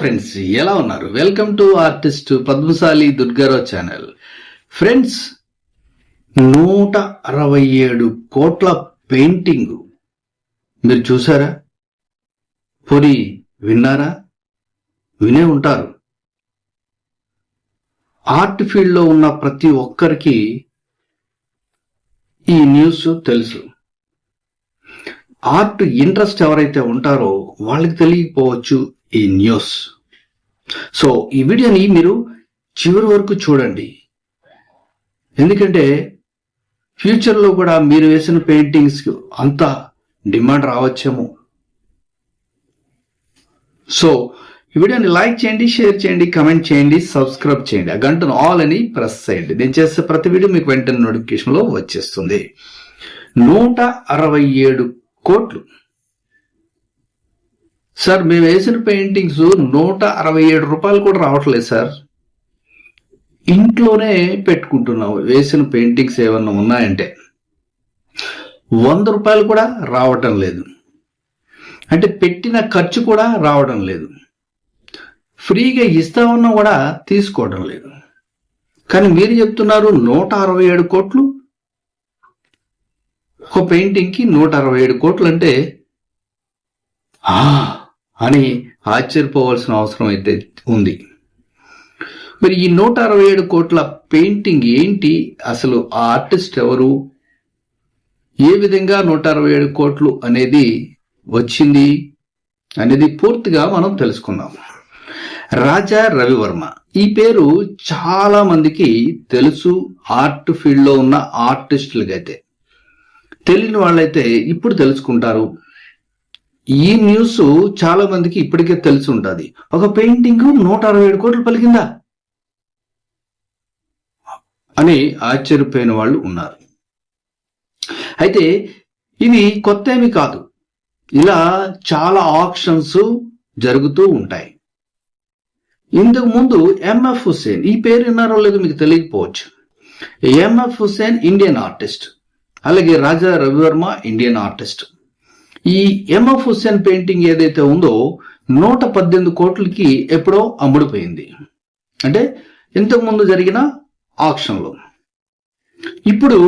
Friends, ఎలా ఉన్నారు? Welcome to artist Padmashali Durgarao channel. Friends, 167 కోట్ల పెయింటింగ్ మీరు చూసారా? పోనీ విన్నారా? వినే ఉంటారు. ఆర్ట్ ఫీల్డ్ లో ఉన్న ప్రతి ఒక్కరికి ఈ న్యూస్ తెలుసు. ఆర్ట్ ఇంట్రెస్ట్ ఎవరైతే ఉంటారో వాళ్ళకి తెలియకపోవచ్చు ఈ న్యూస్. సో ఈ వీడియోని మీరు చివరి వరకు చూడండి, ఎందుకంటే ఫ్యూచర్లో కూడా మీరు వేసిన పెయింటింగ్స్ అంత డిమాండ్ రావచ్చేమో. సో ఈ వీడియోని లైక్ చేయండి, షేర్ చేయండి, కమెంట్ చేయండి, సబ్స్క్రైబ్ చేయండి, ఆ గంటను ఆల్ అని ప్రెస్ చేయండి. నేను చేసే ప్రతి వీడియో మీకు వెంటనే నోటిఫికేషన్ లో వచ్చేస్తుంది. 167 కోట్లు. సార్, మేము వేసిన పెయింటింగ్స్ 167 రూపాయలు కూడా రావట్లేదు సార్. ఇంట్లోనే పెట్టుకుంటున్నాం. వేసిన పెయింటింగ్స్ ఏమన్నా ఉన్నాయంటే 100 రూపాయలు కూడా రావటం లేదు. అంటే పెట్టిన ఖర్చు కూడా రావడం లేదు. ఫ్రీగా ఇస్తామన్నా కూడా తీసుకోవడం లేదు. కానీ మీరు చెప్తున్నారు 167 కోట్లు. ఒక పెయింటింగ్కి 167 కోట్లు అంటే అని ఆశ్చర్యపోవాల్సిన అవసరం అయితే ఉంది. మరి ఈ 167 కోట్ల పెయింటింగ్ ఏంటి? అసలు ఆ ఆర్టిస్ట్ ఎవరు? ఏ విధంగా 167 కోట్లు అనేది వచ్చింది అనేది పూర్తిగా మనం తెలుసుకుందాం. రాజా రవివర్మ ఈ పేరు చాలా మందికి తెలుసు. ఆర్ట్ ఫీల్డ్ లో ఉన్న ఆర్టిస్టులకైతే, తెలియని వాళ్ళైతే ఇప్పుడు తెలుసుకుంటారు. ఈ న్యూస్ చాలా మందికి ఇప్పటికే తెలిసి ఉంటుంది. ఒక పెయింటింగ్ 167 కోట్లు పలికిందా అని ఆశ్చర్యపోయిన వాళ్ళు ఉన్నారు. అయితే ఇది కొత్త ఏమి కాదు. ఇలా చాలా ఆక్షన్స్ జరుగుతూ ఉంటాయి. ఇంతకు ముందు ఎంఎఫ్ హుస్సేన్, ఈ పేరు విన్నారో లేదో మీకు తెలియకపోవచ్చు. ఎంఎఫ్ హుస్సేన్ ఇండియన్ ఆర్టిస్ట్, అలాగే రాజా రవివర్మ ఇండియన్ ఆర్టిస్ట్. ఈ ఎంఎఫ్ హుస్సేన్ పెయింటింగ్ ఏదైతే ఉందో 118 కోట్లకి ఎప్పుడో అమ్ముడుపోయింది. అంటే ఇంతకు ముందు జరిగిన ఆక్షన్లో. ఇప్పుడు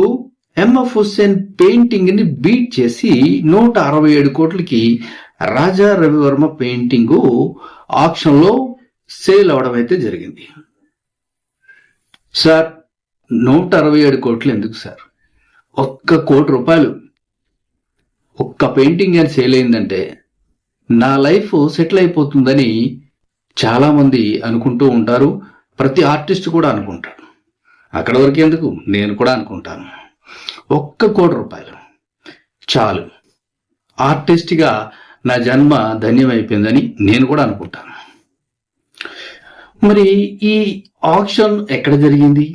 ఎంఎఫ్ హుస్సేన్ పెయింటింగ్ ని బీట్ చేసి 167 కోట్లకి రాజా రవివర్మ పెయింటింగ్ ఆక్షన్లో సేల్ అవడం అయితే జరిగింది. సార్, 167 కోట్లు ఎందుకు సార్? 1 కోటి రూపాయలు ఒక్క పెయింటింగ్ అని సేల్ అయిందంటే నా లైఫ్ సెటిల్ అయిపోతుందని చాలా మంది అనుకుంటూ ఉంటారు. ప్రతి ఆర్టిస్ట్ కూడా అనుకుంటాడు. అక్కడ వరకు ఎందుకు, నేను కూడా అనుకుంటాను. 1 కోటి రూపాయలు చాలు, ఆర్టిస్ట్గా నా జన్మ ధన్యమైపోయిందని నేను కూడా అనుకుంటాను. మరి ఈ ఆక్షన్ ఎక్కడ జరిగింది?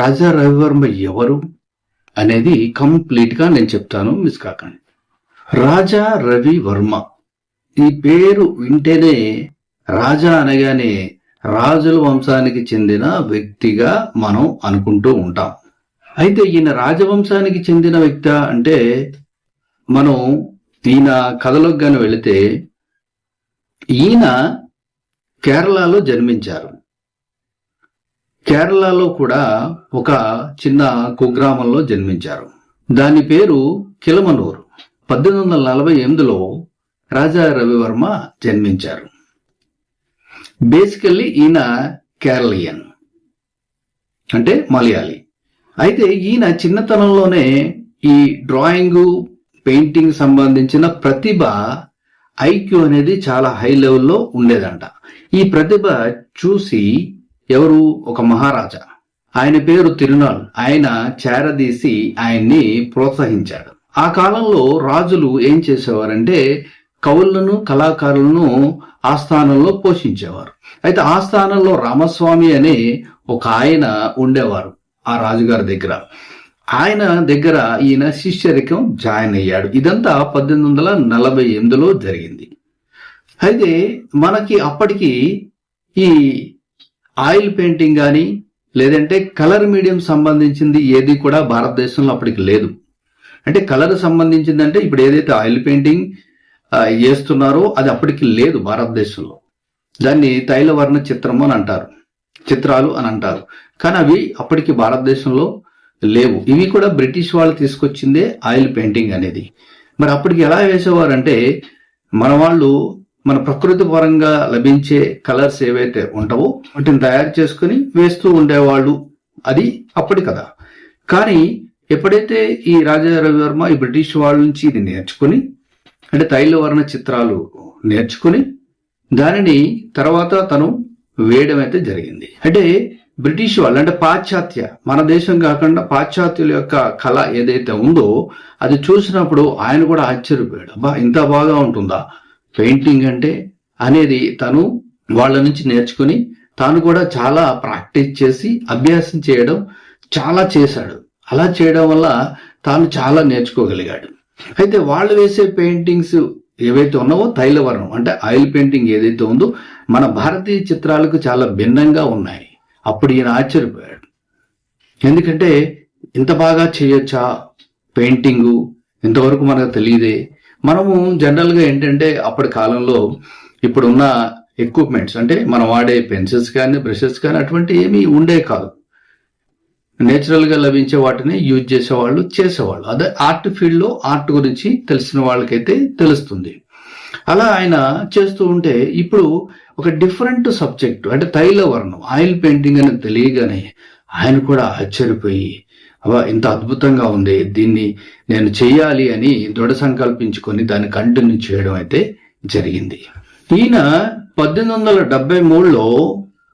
రాజా రవివర్మ ఎవరు అనేది కంప్లీట్ గా నేను చెప్తాను, మిస్ కాకండి. రాజా రవివర్మ ఈ పేరు వింటేనే, రాజా అనగానే రాజుల వంశానికి చెందిన వ్యక్తిగా మనం అనుకుంటూ ఉంటాం. అయితే ఈయన రాజవంశానికి చెందిన వ్యక్తి అంటే, మనం ఈయన కథలోకి గాని వెళితే ఈయన కేరళలో జన్మించారు. కేరళలో కూడా ఒక చిన్న కుగ్రామంలో జన్మించారు. దాని పేరు కిలమనూరు. 1848లో రాజా రవివర్మ జన్మించారు. బేసికల్లీ ఈయన కేరళియన్, అంటే మలయాళీ. అయితే ఈయన చిన్నతనంలోనే ఈ డ్రాయింగ్, పెయింటింగ్ సంబంధించిన ప్రతిభ, ఐక్యూ అనేది చాలా హై లెవెల్లో ఉండేదంట. ఈ ప్రతిభ చూసి ఎవరు, ఒక మహారాజా, ఆయన పేరు తిరునాల్, ఆయన చేరదీసి ఆయన్ని ప్రోత్సహించాడు. ఆ కాలంలో రాజులు ఏం చేసేవారంటే కవులను, కళాకారులను ఆస్థానంలో పోషించేవారు. అయితే ఆస్థానంలో రామస్వామి అనే ఒక ఆయన ఉండేవారు ఆ రాజుగారి దగ్గర. ఆయన దగ్గర ఈయన శిష్యరికం జాయిన్ అయ్యాడు. ఇదంతా 1848లో జరిగింది. అయితే మనకి అప్పటికి ఈ ఆయిల్ పెయింటింగ్ కానీ లేదంటే కలర్ మీడియం సంబంధించింది ఏది కూడా భారతదేశంలో అప్పటికి లేదు. అంటే కలర్ సంబంధించిందంటే ఇప్పుడు ఏదైతే ఆయిల్ పెయింటింగ్ చేస్తున్నారో అది అప్పటికి లేదు భారతదేశంలో. దాన్ని తైలవర్ణ చిత్రము అని అంటారు, చిత్రాలు అని అంటారు. కానీ అవి అప్పటికి భారతదేశంలో లేవు. ఇవి కూడా బ్రిటిష్ వాళ్ళు తీసుకొచ్చిందే ఆయిల్ పెయింటింగ్ అనేది. మరి అప్పటికి ఎలా వేసేవారంటే మన వాళ్ళు మన ప్రకృతి పరంగా లభించే కలర్స్ ఏవైతే ఉంటావో వాటిని తయారు చేసుకుని వేస్తూ ఉండేవాళ్ళు. అది అప్పటి కథ. కానీ ఎప్పుడైతే ఈ రాజా రవివర్మ ఈ బ్రిటిష్ వాళ్ళ నుంచి ఇది నేర్చుకుని, అంటే తైలవర్ణ చిత్రాలు నేర్చుకుని దానిని తర్వాత తను వేయడం అయితే జరిగింది. అంటే బ్రిటిష్ వాళ్ళు అంటే పాశ్చాత్య, మన దేశం కాకుండా పాశ్చాత్యుల యొక్క కళ ఏదైతే ఉందో అది చూసినప్పుడు ఆయన కూడా ఆశ్చర్యపోయాడు. అబ్బా, ఇంత బాగా ఉంటుందా పెయింటింగ్ అంటే అనేది తను వాళ్ళ నుంచి నేర్చుకుని తాను కూడా చాలా ప్రాక్టీస్ చేసి అభ్యాసం చేయడం చాలా చేశాడు. అలా చేయడం వల్ల తాను చాలా నేర్చుకోగలిగాడు. అయితే వాళ్ళు వేసే పెయింటింగ్స్ ఏవైతే ఉన్నావో తైలవర్ణం అంటే ఆయిల్ పెయింటింగ్ ఏదైతే ఉందో మన భారతీయ చిత్రాలకు చాలా భిన్నంగా ఉన్నాయి. అప్పుడు ఈయన ఆశ్చర్యపోయాడు. ఎందుకంటే ఇంత బాగా చేయొచ్చా పెయింటింగు, ఇంతవరకు మనకు తెలియదే. మనము జనరల్గా ఏంటంటే అప్పటి కాలంలో ఇప్పుడున్న ఎక్విప్మెంట్స్ అంటే మనం వాడే పెన్సిల్స్ కానీ బ్రషెస్ కానీ అటువంటి ఏమీ ఉండే కాదు. నేచురల్ గా లభించే వాటిని యూజ్ చేసేవాళ్ళు. అదే ఆర్ట్ ఫీల్డ్ లో ఆర్ట్ గురించి తెలిసిన వాళ్ళకైతే తెలుస్తుంది. అలా ఆయన చేస్తూ ఉంటే ఇప్పుడు ఒక డిఫరెంట్ సబ్జెక్ట్ అంటే తైలవర్ణం ఆయిల్ పెయింటింగ్ అని తెలియగానే ఆయన కూడా ఆశ్చర్యపోయి అబ్బా, ఇంత అద్భుతంగా ఉంది, దీన్ని నేను చెయ్యాలి అని దృఢ సంకల్పించుకొని దాన్ని కంటిన్యూ చేయడం అయితే జరిగింది. ఈయన 1873లో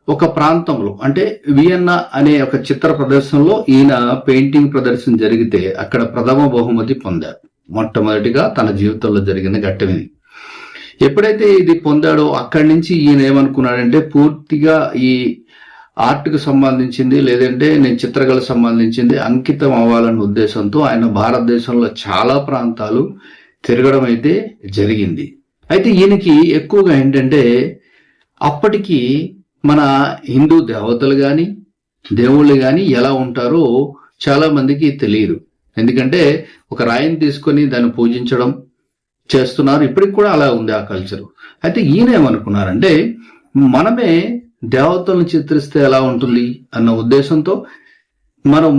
ఒక ప్రాంతంలో అంటే వియన్నా అనే ఒక చిత్ర ప్రదర్శనలో ఈయన పెయింటింగ్ ప్రదర్శన జరిగితే అక్కడ ప్రథమ బహుమతి పొందారు. మొట్టమొదటిగా తన జీవితంలో జరిగిన ఘట్టం ఇది. ఎప్పుడైతే ఇది పొందాడో అక్కడి నుంచి ఈయన ఏమనుకున్నాడంటే పూర్తిగా ఈ ఆర్ట్ కు సంబంధించింది లేదంటే నేను చిత్రకళకు సంబంధించింది అంకితం అవ్వాలన్న ఉద్దేశంతో ఆయన భారతదేశంలో చాలా ప్రాంతాలు తిరగడం అయితే జరిగింది. అయితే ఈయనకి ఎక్కువగా ఏంటంటే అప్పటికి మన హిందూ దేవతలు గాని దేవుళ్ళు గాని ఎలా ఉంటారో చాలా మందికి తెలియదు. ఎందుకంటే ఒక రాయిని తీసుకొని దాన్ని పూజించడం చేస్తున్నారు. ఇప్పటికి కూడా అలా ఉంది ఆ కల్చర్. అయితే ఈయన ఏమనుకున్నారంటే మనమే దేవతలను చిత్రిస్తే ఎలా ఉంటుంది అన్న ఉద్దేశంతో మనం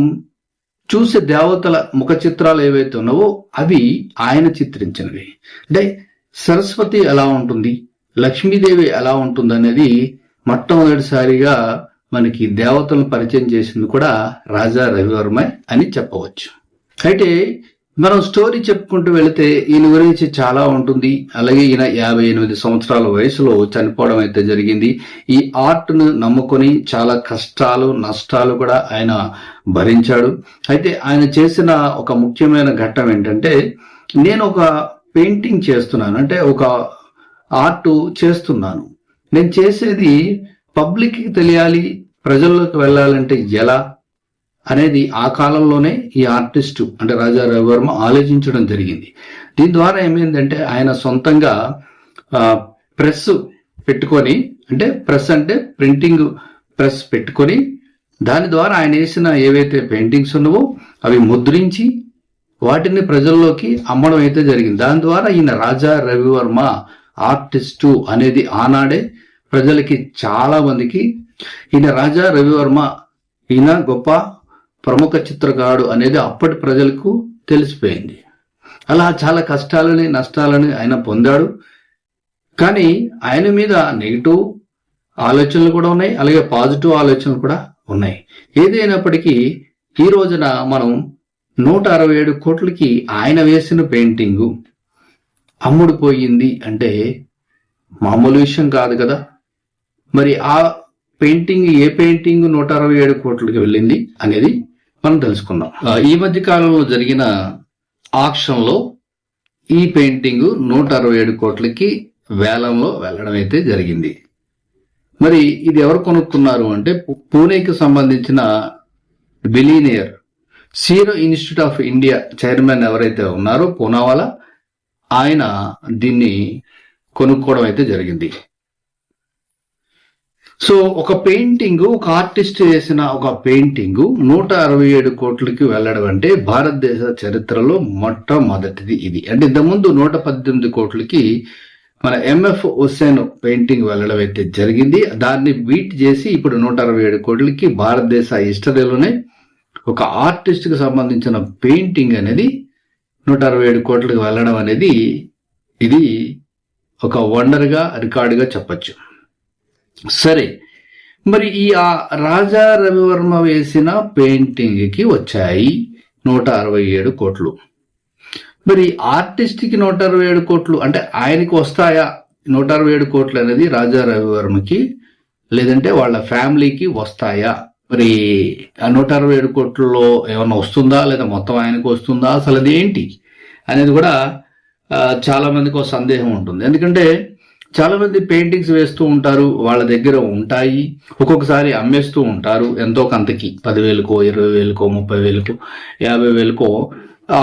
చూసే దేవతల ముఖ చిత్రాలు ఏవైతే ఉన్నావో అవి ఆయన చిత్రించినవి. అంటే సరస్వతి ఎలా ఉంటుంది, లక్ష్మీదేవి ఎలా ఉంటుంది అనేది మొట్టమొదటిసారిగా మనకి దేవతలను పరిచయం చేసింది కూడా రాజా రవివర్మ అని చెప్పవచ్చు. అయితే మనం స్టోరీ చెప్పుకుంటూ వెళితే ఈయన గురించి చాలా ఉంటుంది. అలాగే ఈయన 58 సంవత్సరాల వయసులో చనిపోవడం అయితే జరిగింది. ఈ ఆర్ట్ ను నమ్ముకొని చాలా కష్టాలు నష్టాలు కూడా ఆయన భరించాడు. అయితే ఆయన చేసిన ఒక ముఖ్యమైన ఘట్టం ఏంటంటే నేను ఒక పెయింటింగ్ చేస్తున్నాను, అంటే ఒక ఆర్ట్ చేస్తున్నాను, నేను చేసేది పబ్లిక్ కి తెలియాలి, ప్రజల్లోకి వెళ్ళాలంటే ఎలా అనేది ఆ కాలంలోనే ఈ ఆర్టిస్టు అంటే రాజా రవివర్మ ఆలోచించడం జరిగింది. దీని ద్వారా ఏమైందంటే ఆయన సొంతంగా ప్రెస్ పెట్టుకొని, అంటే ప్రెస్ అంటే ప్రింటింగ్ ప్రెస్ పెట్టుకొని దాని ద్వారా ఆయన వేసిన ఏవైతే పెయింటింగ్స్ ఉన్నావో అవి ముద్రించి వాటిని ప్రజల్లోకి అమ్మడం అయితే జరిగింది. దాని ద్వారా ఈయన రాజా రవివర్మ ఆర్టిస్టు అనేది ఆనాడే ప్రజలకి చాలా మందికి ఈయన రాజా రవివర్మ ఈయన గొప్ప ప్రముఖ చిత్రకారుడు అనేది అప్పటి ప్రజలకు తెలిసిపోయింది. అలా చాలా కష్టాలని నష్టాలని ఆయన పొందాడు. కానీ ఆయన మీద నెగిటివ్ ఆలోచనలు కూడా ఉన్నాయి, అలాగే పాజిటివ్ ఆలోచనలు కూడా ఉన్నాయి. ఏదైనప్పటికీ ఈ రోజున మనం 167 కోట్లకి ఆయన వేసిన పెయింటింగు అమ్ముడుపోయింది అంటే మామూలు విషయం కాదు కదా. మరి ఆ పెయింటింగ్ ఏ పెయింటింగ్ 167 కోట్లకి వెళ్ళింది అనేది మనం తెలుసుకుందాం. ఈ మధ్య కాలంలో జరిగిన ఆక్షన్ లో ఈ పెయింటింగ్ 167 కోట్లకి వేలంలో వెళ్ళడం అయితే జరిగింది. మరి ఇది ఎవరు కొనుక్కున్నారు అంటే పూణేకి సంబంధించిన billionaire sero institute of India chairman ఎవరైతే ఉన్నారో పూనావాలా, ఆయన దీన్ని కొనుక్కోవడం అయితే జరిగింది. సో ఒక పెయింటింగ్, ఒక ఆర్టిస్ట్ చేసిన ఒక పెయింటింగ్ 167 కోట్లకి వెళ్ళడం అంటే భారతదేశ చరిత్రలో మొట్టమొదటిది ఇది. అంటే ఇంతకుముందు 118 కోట్లకి మన ఎంఎఫ్ హుస్సేన్ పెయింటింగ్ వెళ్ళడం అయితే జరిగింది. దాన్ని బీట్ చేసి ఇప్పుడు 167 కోట్లకి భారతదేశ హిస్టరీలోనే ఒక ఆర్టిస్ట్ కి సంబంధించిన పెయింటింగ్ అనేది 167 కోట్లకు వెళ్ళడం అనేది ఇది ఒక వండర్ గా రికార్డుగా చెప్పచ్చు. సరే, మరి ఈ రాజా రవివర్మ వేసిన పెయింటింగ్ కి వచ్చాయి 167 కోట్లు. మరి ఆర్టిస్ట్ కి 167 కోట్లు అంటే ఆయనకి వస్తాయా 167 కోట్లు అనేది రాజా రవివర్మకి, లేదంటే వాళ్ళ ఫ్యామిలీకి వస్తాయా? మరి ఆ 167 కోట్లలో ఏమన్నా వస్తుందా, లేదా మొత్తం ఆయనకు వస్తుందా, అసలు అది ఏంటి అనేది కూడా చాలా మందికి ఒక సందేహం ఉంటుంది. ఎందుకంటే చాలా మంది పెయింటింగ్స్ వేస్తూ ఉంటారు, వాళ్ళ దగ్గర ఉంటాయి, ఒక్కొక్కసారి అమ్మేస్తూ ఉంటారు ఎంతో కొంతకి, 10,000కో 20,000కో 30,000కో 50,000కో.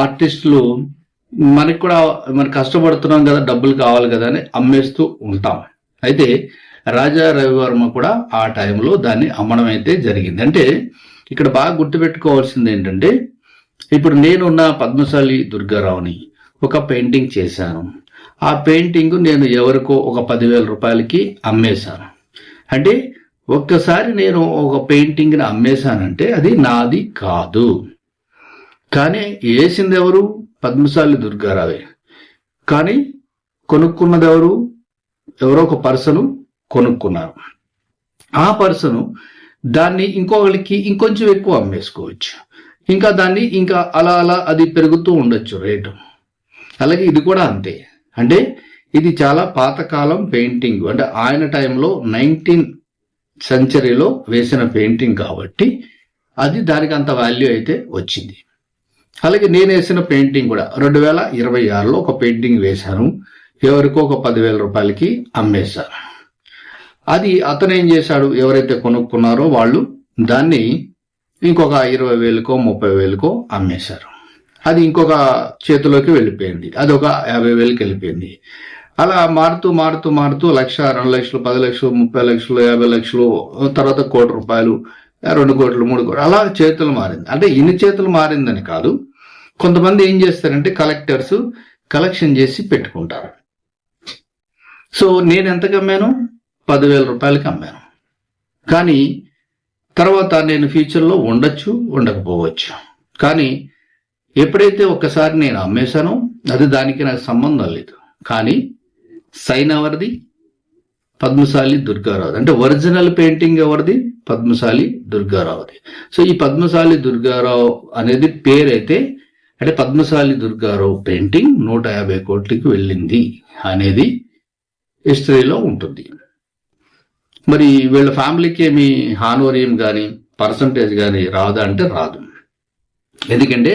ఆర్టిస్టులు మనకి కూడా మనం కష్టపడుతున్నాం కదా, డబ్బులు కావాలి కదా అని అమ్మేస్తూ ఉంటాం. అయితే రాజా రవివర్మ కూడా ఆ టైంలో దాన్ని అమ్మడం అయితే జరిగింది. అంటే ఇక్కడ బాగా గుర్తుపెట్టుకోవాల్సింది ఏంటంటే, ఇప్పుడు నేనున్న పద్మశాలి దుర్గారావుని ఒక పెయింటింగ్ చేశాను. ఆ పెయింటింగ్ నేను ఎవరికో ఒక 10,000 రూపాయలకి అమ్మేశాను. అంటే ఒక్కసారి నేను ఒక పెయింటింగ్ని అమ్మేశానంటే అది నాది కాదు. కానీ వేసింది ఎవరు? పద్మశాలి దుర్గారావే. కానీ కొనుక్కున్నది ఎవరు? ఎవరో ఒక పర్సను కొనుక్కున్నారు. ఆ పర్సను దాన్ని ఇంకొకరికి ఇంకొంచెం ఎక్కువ అమ్మేసుకోవచ్చు, ఇంకా దాన్ని ఇంకా అలా అలా అది పెరుగుతూ ఉండొచ్చు రేటు. అలాగే ఇది కూడా అంతే. అంటే ఇది చాలా పాతకాలం పెయింటింగ్, అంటే ఆయన టైంలో 19th సెంచరీలో వేసిన పెయింటింగ్ కాబట్టి అది దానికి అంత వాల్యూ అయితే వచ్చింది. అలాగే నేను వేసిన పెయింటింగ్ కూడా 2026లో ఒక పెయింటింగ్ వేశాను, ఎవరికో ఒక 10,000 రూపాయలకి అమ్మేశాను. అది అతను ఏం చేశాడు, ఎవరైతే కొనుక్కున్నారో వాళ్ళు దాన్ని ఇంకొక 20,000కో 30,000కో అమ్మేశారు. అది ఇంకొక చేతిలోకి వెళ్ళిపోయింది, అది ఒక 50,000కి వెళ్ళిపోయింది. అలా మారుతూ మారుతూ మారుతూ 1,00,000, 2,00,000, 10,00,000, 30,00,000, 50,00,000, తర్వాత 1 కోటి రూపాయలు, 2 కోట్లు, 3 కోట్లు, అలా చేతులు మారింది. అంటే ఇన్ని చేతులు మారిందని కాదు, కొంతమంది ఏం చేస్తారంటే కలెక్టర్స్ కలెక్షన్ చేసి పెట్టుకుంటారు. సో నేను ఎంతకు అమ్మాను? 10,000 రూపాయలకి అమ్మాను. కానీ తర్వాత నేను ఫ్యూచర్లో ఉండొచ్చు, ఉండకపోవచ్చు. కానీ ఎప్పుడైతే ఒక్కసారి నేను అమ్మేశానో అది దానికి నాకు సంబంధం లేదు. కానీ సైన్ ఎవరిది? పద్మశాలి దుర్గారావు. అంటే ఒరిజినల్ పెయింటింగ్ ఎవరిది? పద్మశాలి దుర్గారావుది. సో ఈ పద్మశాలి దుర్గారావు అనేది పేరైతే, అంటే పద్మశాలి దుర్గారావు పెయింటింగ్ 150 కోట్లకి వెళ్ళింది అనేది హిస్టరీలో ఉంటుంది. మరి వీళ్ళ ఫ్యామిలీకి ఏమి హానోరియం కానీ పర్సంటేజ్ కానీ రాదా అంటే రాదు. ఎందుకంటే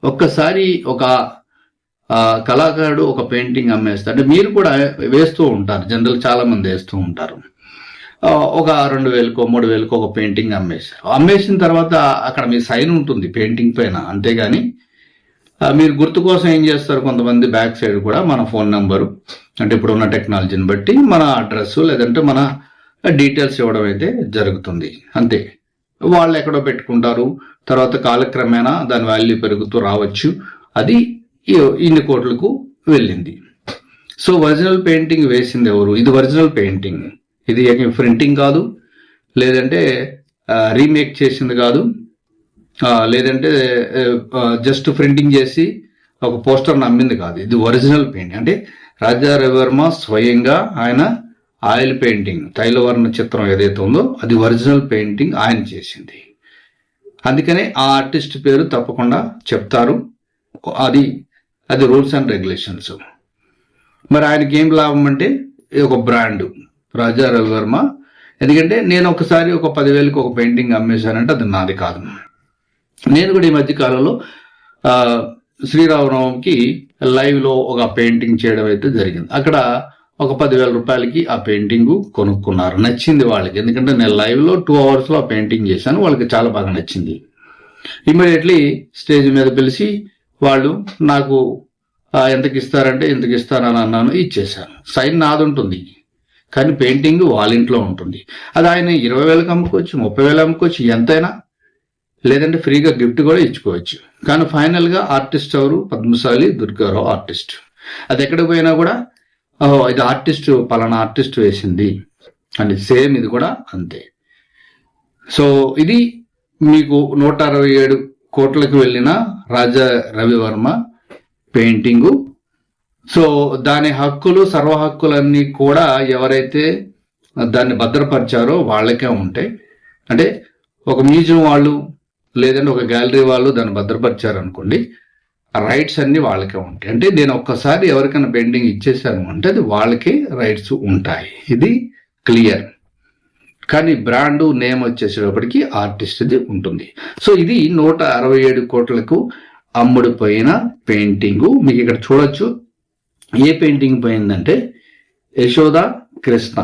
ఒక్కసారి ఒక కళాకారుడు ఒక పెయింటింగ్ అమ్మేస్తారు, అంటే మీరు కూడా వేస్తూ ఉంటారు, జనరల్ చాలా మంది వేస్తూ ఉంటారు. ఒక 2,000కో 3,000కో ఒక పెయింటింగ్ అమ్మేశారు. అమ్మేసిన తర్వాత అక్కడ మీ సైన్ ఉంటుంది పెయింటింగ్ పైన, అంతేగాని మీరు గుర్తు కోసం ఏం చేస్తారు, కొంతమంది బ్యాక్ సైడ్ కూడా మన ఫోన్ నెంబరు, అంటే ఇప్పుడు ఉన్న టెక్నాలజీని బట్టి మన అడ్రస్ లేదంటే మన డీటెయిల్స్ ఇవ్వడం అయితే జరుగుతుంది. అంతే, వాళ్ళు ఎక్కడో పెట్టుకుంటారు, తర్వాత కాలక్రమేణా దాని వాల్యూ పెరుగుతూ రావచ్చు, అది ఇన్ని కోట్లకు వెళ్ళింది. సో ఒరిజినల్ పెయింటింగ్ వేసింది ఎవరు? ఇది ఒరిజినల్ పెయింటింగ్, ఇది ప్రింటింగ్ కాదు, లేదంటే రీమేక్ చేసింది కాదు, లేదంటే జస్ట్ ప్రింటింగ్ చేసి ఒక పోస్టర్ని అమ్మింది కాదు. ఇది ఒరిజినల్ పెయింటింగ్. అంటే రాజా రవివర్మ స్వయంగా ఆయన ఆయిల్ పెయింటింగ్, తైలవర్ణ చిత్రం ఏదైతే ఉందో అది ఒరిజినల్ పెయింటింగ్ ఆయన చేసింది. అందుకనే ఆ ఆర్టిస్ట్ పేరు తప్పకుండా చెప్తారు, అది రూల్స్ అండ్ రెగ్యులేషన్స్. మరి ఆయనకి ఏం లాభం అంటే ఒక బ్రాండ్ రాజా రవివర్మ. ఎందుకంటే నేను ఒకసారి ఒక 10,000కి ఒక పెయింటింగ్ అమ్మేశానంటే అది నాది కాదు. నేను కూడా ఈ మధ్య కాలంలో శ్రీరామనవమికి లైవ్లో ఒక పెయింటింగ్ చేయడం అయితే జరిగింది. అక్కడ ఒక 10,000 రూపాయలకి ఆ పెయింటింగ్ కొనుక్కున్నారు, నచ్చింది వాళ్ళకి. ఎందుకంటే నేను లైవ్లో 2 hours ఆ పెయింటింగ్ చేశాను, వాళ్ళకి చాలా బాగా నచ్చింది. ఇమ్మీడియట్లీ స్టేజ్ మీద పిలిచి వాళ్ళు నాకు ఎంతకి ఇస్తారంటే ఇంతకి ఇస్తానని అన్నాను, ఇచ్చేసాను. సైన్ నాది ఉంటుంది, కానీ పెయింటింగ్ వాళ్ళ ఇంట్లో ఉంటుంది. అది ఆయన 20,000కి అమ్ముకోవచ్చు, 30,000 అమ్ముకోవచ్చు, ఎంతైనా, లేదంటే ఫ్రీగా గిఫ్ట్ కూడా ఇచ్చుకోవచ్చు. కానీ ఫైనల్గా ఆర్టిస్ట్ ఎవరు? పద్మశాలి దుర్గారావు ఆర్టిస్ట్. అది ఎక్కడికి పోయినా కూడా ఇది ఆర్టిస్ట్ పలానా ఆర్టిస్ట్ వేసింది అని. సేమ్ ఇది కూడా అంతే. సో ఇది మీకు 167 కోట్లకు వెళ్ళిన రాజా రవివర్మ పెయింటింగు. సో దాని హక్కులు, సర్వ హక్కులన్నీ కూడా ఎవరైతే దాన్ని భద్రపరిచారో వాళ్ళకే ఉంటాయి. అంటే ఒక మ్యూజియం వాళ్ళు లేదంటే ఒక గ్యాలరీ వాళ్ళు దాన్ని భద్రపరిచారు అనుకోండి, రైట్స్ అన్ని వాళ్ళకే ఉంటాయి. అంటే నేను ఒక్కసారి ఎవరికైనా పెయింటింగ్ ఇచ్చేసాను అంటే అది వాళ్ళకే రైట్స్ ఉంటాయి. ఇది క్లియర్. కానీ బ్రాండ్ నేమ్ వచ్చేసేటప్పటికి ఆర్టిస్ట్ది ఉంటుంది. సో ఇది 167 కోట్లకు అమ్ముడుపోయిన పెయింటింగు. మీకు ఇక్కడ చూడొచ్చు ఏ పెయింటింగ్ పోయిందంటే యశోద కృష్ణ,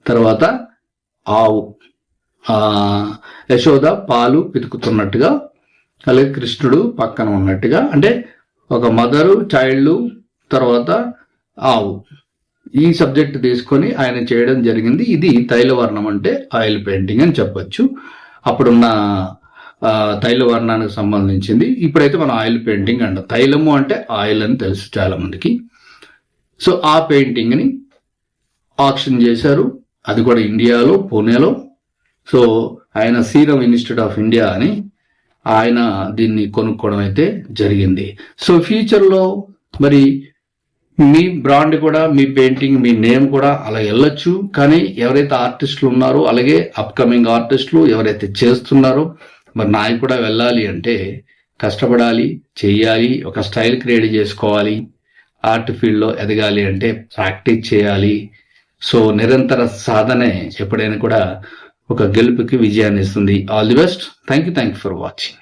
తర్వాత ఆవు, యశోద పాలు పితుకుతున్నట్టుగా, అలాగే కృష్ణుడు పక్కన ఉన్నట్టుగా, అంటే ఒక మదరు, చైల్డ్, తర్వాత ఆవు, ఈ సబ్జెక్ట్ తీసుకొని ఆయన చేయడం జరిగింది. ఇది తైలవర్ణం అంటే ఆయిల్ పెయింటింగ్ అని చెప్పొచ్చు. అప్పుడున్న తైలవర్ణానికి సంబంధించింది. ఇప్పుడైతే మనం ఆయిల్ పెయింటింగ్ అంటాం. తైలము అంటే ఆయిల్ అని తెలుసు చాలా మందికి. సో ఆ పెయింటింగ్ ని ఆక్షన్ చేశారు, అది కూడా ఇండియాలో, పూణేలో. సో ఆయన సీరం ఇన్స్టిట్యూట్ ఆఫ్ ఇండియా అని ఆయన దీన్ని కొనుక్కోవడం అయితే జరిగింది. సో ఫ్యూచర్లో మరి మీ బ్రాండ్ కూడా, మీ పెయింటింగ్, మీ నేమ్ కూడా అలా వెళ్ళొచ్చు. కానీ ఎవరైతే ఆర్టిస్టులు ఉన్నారో, అలాగే అప్కమింగ్ ఆర్టిస్టులు ఎవరైతే చేస్తున్నారో, మరి నాయి కూడా వెళ్ళాలి అంటే కష్టపడాలి, చెయ్యాలి, ఒక స్టైల్ క్రియేట్ చేసుకోవాలి. ఆర్ట్ ఫీల్డ్లో ఎదగాలి అంటే ప్రాక్టీస్ చేయాలి. సో నిరంతర సాధనే ఎప్పుడైనా కూడా ఒక గెలుపుకి విజయాన్ని ఇస్తుంది. All the best. Thank you for watching.